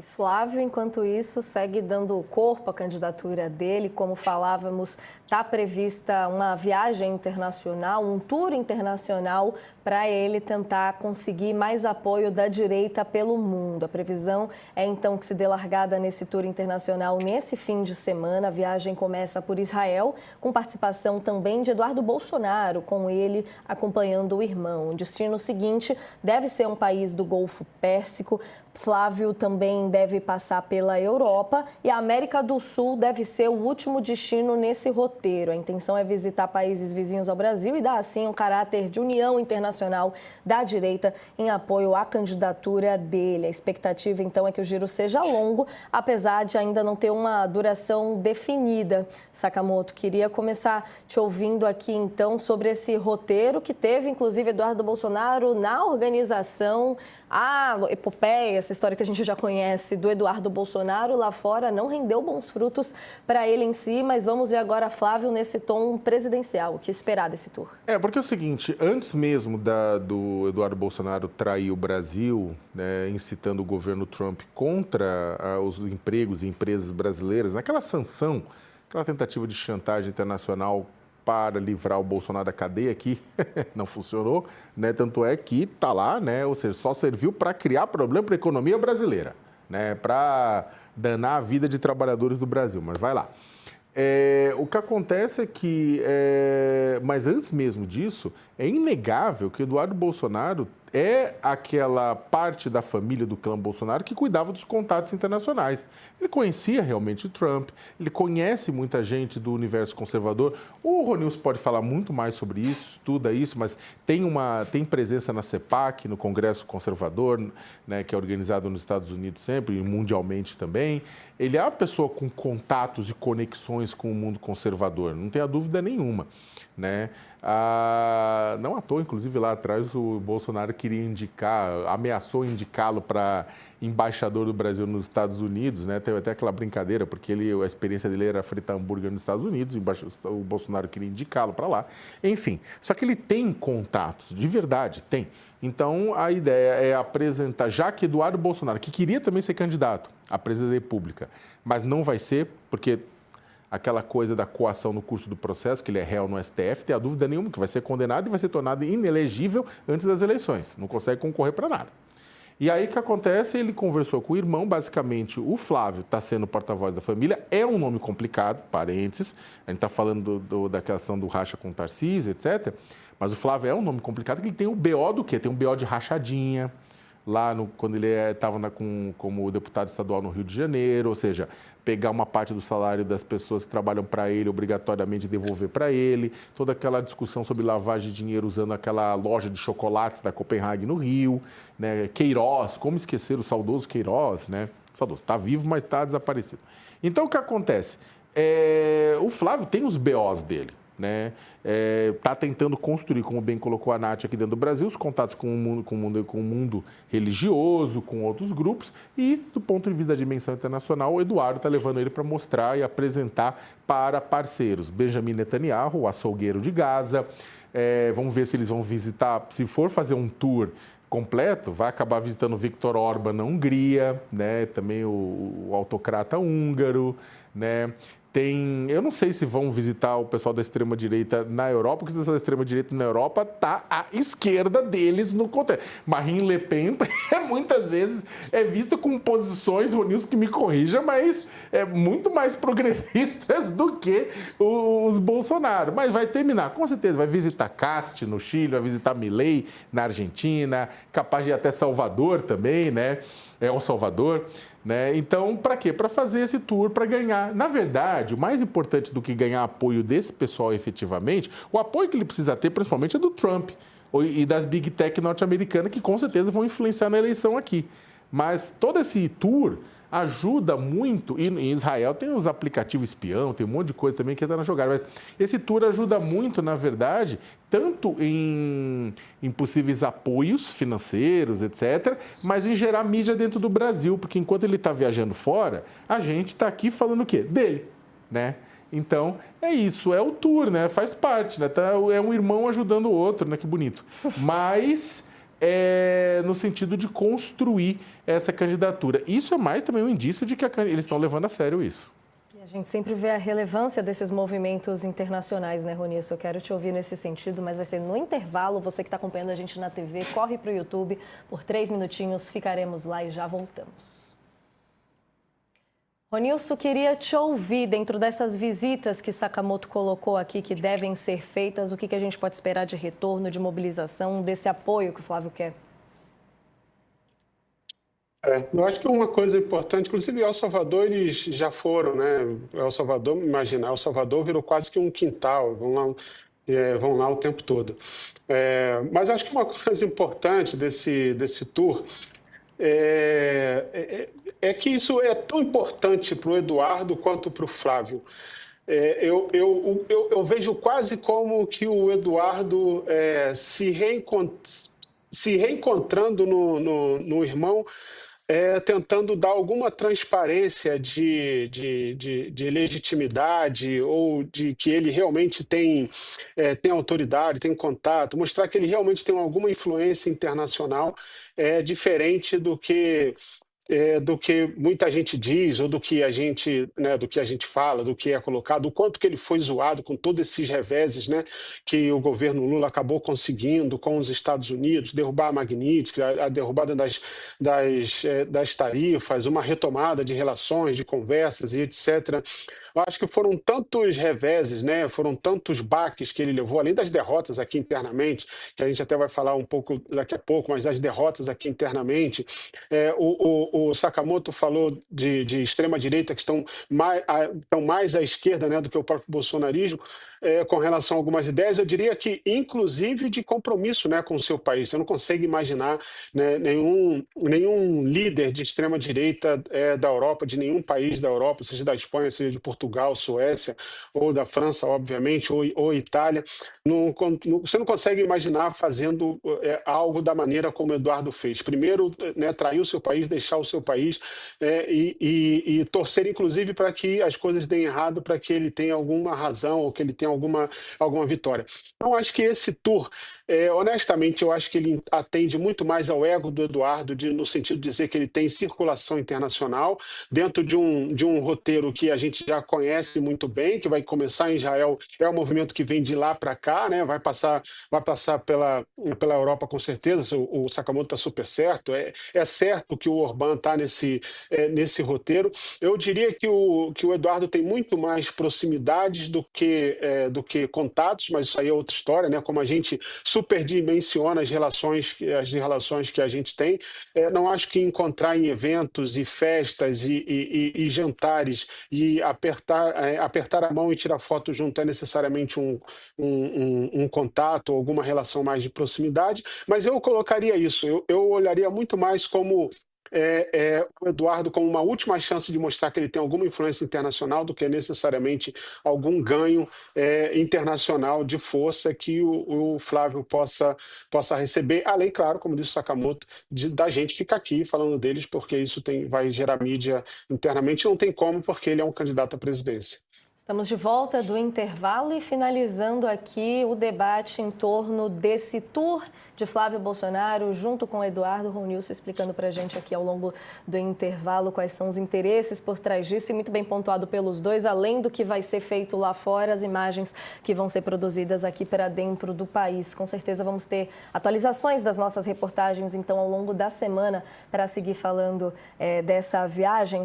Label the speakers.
Speaker 1: Flávio, enquanto isso, segue dando corpo à candidatura dele. Como falávamos, está prevista uma viagem internacional, um tour internacional para ele tentar conseguir mais apoio da direita pelo mundo. A previsão é, então, que se dê largada nesse tour internacional nesse fim de semana. A viagem começa por Israel, com participação também de Eduardo Bolsonaro, com ele acompanhando o irmão. O destino seguinte deve ser um país do Golfo Pérsico. Flávio também deve passar pela Europa e a América do Sul deve ser o último destino nesse roteiro. A intenção é visitar países vizinhos ao Brasil e dar, assim, um caráter de união internacional da direita em apoio à candidatura dele. A expectativa, então, é que o giro seja longo, apesar de ainda não ter uma duração definida. Sakamoto, queria começar te ouvindo aqui, então, sobre esse roteiro que teve, inclusive, Eduardo Bolsonaro na organização. A epopeia, essa história que a gente já conhece do Eduardo Bolsonaro lá fora, não rendeu bons frutos para ele em si, mas vamos ver agora Flávio nesse tom presidencial. O que esperar desse tour?
Speaker 2: Porque é o seguinte, antes mesmo do Eduardo Bolsonaro trair o Brasil, né, incitando o governo Trump contra os empregos e empresas brasileiras, naquela sanção, aquela tentativa de chantagem internacional para livrar o Bolsonaro da cadeia, que não funcionou, né? Tanto é que está lá, né? Ou seja, só serviu para criar problema para a economia brasileira, né? Para danar a vida de trabalhadores do Brasil, mas vai lá. O que acontece é que, mas antes mesmo disso, é inegável que Eduardo Bolsonaro é aquela parte da família do clã Bolsonaro que cuidava dos contatos internacionais. Ele conhecia realmente o Trump, ele conhece muita gente do universo conservador. O Ronilson pode falar muito mais sobre isso, estuda isso, mas tem presença na CEPAC, no Congresso Conservador, né, que é organizado nos Estados Unidos sempre e mundialmente também. Ele é uma pessoa com contatos e conexões com o mundo conservador, não tenha dúvida nenhuma, né? Não à toa, inclusive lá atrás o Bolsonaro ameaçou indicá-lo para embaixador do Brasil nos Estados Unidos, né? Teve até aquela brincadeira, porque a experiência dele era fritar hambúrguer nos Estados Unidos, o Bolsonaro queria indicá-lo para lá. Enfim, só que ele tem contatos, de verdade, tem. Então, a ideia é apresentar, já que Eduardo Bolsonaro, que queria também ser candidato à presidência da República, mas não vai ser, porque aquela coisa da coação no curso do processo, que ele é réu no STF, tem a dúvida nenhuma que vai ser condenado e vai ser tornado inelegível antes das eleições. Não consegue concorrer para nada. E aí o que acontece? Ele conversou com o irmão, basicamente o Flávio está sendo porta-voz da família, é um nome complicado, parênteses, a gente está falando da questão do racha com o Tarcísio, etc., mas o Flávio é um nome complicado, que ele tem o BO do quê? Tem um BO de rachadinha, lá quando ele estava como deputado estadual no Rio de Janeiro, ou seja, pegar uma parte do salário das pessoas que trabalham para ele, obrigatoriamente devolver para ele, toda aquela discussão sobre lavagem de dinheiro usando aquela loja de chocolates da Copenhague no Rio, né? Queiroz, como esquecer o saudoso Queiroz, né? Saudoso, está vivo, mas está desaparecido. Então, o que acontece? O Flávio tem os BOs dele, né? Está tentando construir, como bem colocou a Nath aqui dentro do Brasil, os contatos com o mundo religioso, com outros grupos, e do ponto de vista da dimensão internacional, o Eduardo está levando ele para mostrar e apresentar para parceiros. Benjamin Netanyahu, o açougueiro de Gaza, vamos ver se eles vão visitar, se for fazer um tour completo, vai acabar visitando Viktor Orbán na Hungria, né? Também o autocrata húngaro, né? Eu não sei se vão visitar o pessoal da extrema-direita na Europa, porque o pessoal da extrema-direita na Europa está à esquerda deles no contexto. Marine Le Pen, muitas vezes, é vista com posições, Ronilson que me corrija, mas muito mais progressistas do que os Bolsonaro. Mas vai terminar, com certeza, vai visitar Cast no Chile, vai visitar Milei na Argentina, capaz de ir até Salvador também, né? El Salvador, né? Então, para quê? Para fazer esse tour, para ganhar. Na verdade, o mais importante do que ganhar apoio desse pessoal efetivamente, o apoio que ele precisa ter, principalmente, é do Trump e das Big Tech norte-americanas, que com certeza vão influenciar na eleição aqui. Mas todo esse tour ajuda muito, e em Israel tem os aplicativos espião, tem um monte de coisa também que entra na jogada, mas esse tour ajuda muito, na verdade, tanto em possíveis apoios financeiros, etc., mas em gerar mídia dentro do Brasil, porque enquanto ele está viajando fora, a gente está aqui falando o quê? Dele, né? Então, é isso, é o tour, né? Faz parte, né? É um irmão ajudando o outro, né? Que bonito. Mas no sentido de construir essa candidatura. Isso é mais também um indício de que eles estão levando a sério isso.
Speaker 1: A gente sempre vê a relevância desses movimentos internacionais, né, Ronilson? Eu quero te ouvir nesse sentido, mas vai ser no intervalo. Você que está acompanhando a gente na TV, corre para o YouTube. Por 3 minutinhos, ficaremos lá e já voltamos. Ronilson, queria te ouvir dentro dessas visitas que Sakamoto colocou aqui, que devem ser feitas. O que a gente pode esperar de retorno, de mobilização, desse apoio que o Flávio quer?
Speaker 3: Eu acho que uma coisa importante, inclusive El Salvador, eles já foram, né? El Salvador, imagina, El Salvador virou quase que um quintal, vão lá o tempo todo. Mas acho que uma coisa importante desse tour é que isso é tão importante para o Eduardo quanto para o Flávio. Eu vejo quase como que o Eduardo se reencontrando no irmão, tentando dar alguma transparência de legitimidade ou de que ele realmente tem autoridade, tem contato, mostrar que ele realmente tem alguma influência internacional, diferente do que muita gente diz, ou do que a gente, né, do que a gente fala, do que é colocado, o quanto que ele foi zoado com todos esses reveses, né, que o governo Lula acabou conseguindo com os Estados Unidos, derrubar a Magnitsky, a derrubada das tarifas, uma retomada de relações, de conversas e etc. Eu acho que foram tantos reveses, né, foram tantos baques que ele levou, além das derrotas aqui internamente, que a gente até vai falar um pouco daqui a pouco, mas as derrotas aqui internamente. O Sakamoto falou de extrema-direita que estão mais à esquerda, né, do que o próprio bolsonarismo, com relação a algumas ideias. Eu diria que, inclusive, de compromisso, né, com o seu país. Você não consegue imaginar, né, nenhum líder de extrema-direita da Europa, de nenhum país da Europa, seja da Espanha, seja de Portugal, Suécia, ou da França, obviamente, ou Itália. Você não consegue imaginar fazendo algo da maneira como o Eduardo fez. Primeiro, né, trair o seu país, deixar o seu país, e torcer, inclusive, para que as coisas deem errado, para que ele tenha alguma razão ou que ele tenha alguma vitória. Então, acho que esse tour, honestamente, eu acho que ele atende muito mais ao ego do Eduardo, no sentido de dizer que ele tem circulação internacional dentro de um roteiro que a gente já conhece muito bem, que vai começar em Israel, é um movimento que vem de lá para cá, né? Vai passar pela Europa com certeza. O Sakamoto está super certo. É certo que o Orbán está nesse roteiro. Eu diria que o Eduardo tem muito mais proximidades do que contatos, mas isso aí é outra história, né? Como a gente superdimensiona as relações que a gente tem. Não acho que encontrar em eventos e festas e jantares e apertar a mão e tirar foto junto é necessariamente um contato ou alguma relação mais de proximidade, mas eu colocaria isso, eu olharia muito mais como o Eduardo como uma última chance de mostrar que ele tem alguma influência internacional do que necessariamente algum ganho internacional de força que o Flávio possa receber, além, claro, como disse o Sakamoto, da gente ficar aqui falando deles, porque isso vai gerar mídia internamente, não tem como, porque ele é um candidato à presidência.
Speaker 1: Estamos de volta do intervalo e finalizando aqui o debate em torno desse tour de Flávio Bolsonaro junto com Eduardo. Ronilson explicando para a gente aqui ao longo do intervalo quais são os interesses por trás disso e muito bem pontuado pelos dois, além do que vai ser feito lá fora, as imagens que vão ser produzidas aqui para dentro do país. Com certeza vamos ter atualizações das nossas reportagens então ao longo da semana para seguir falando dessa viagem.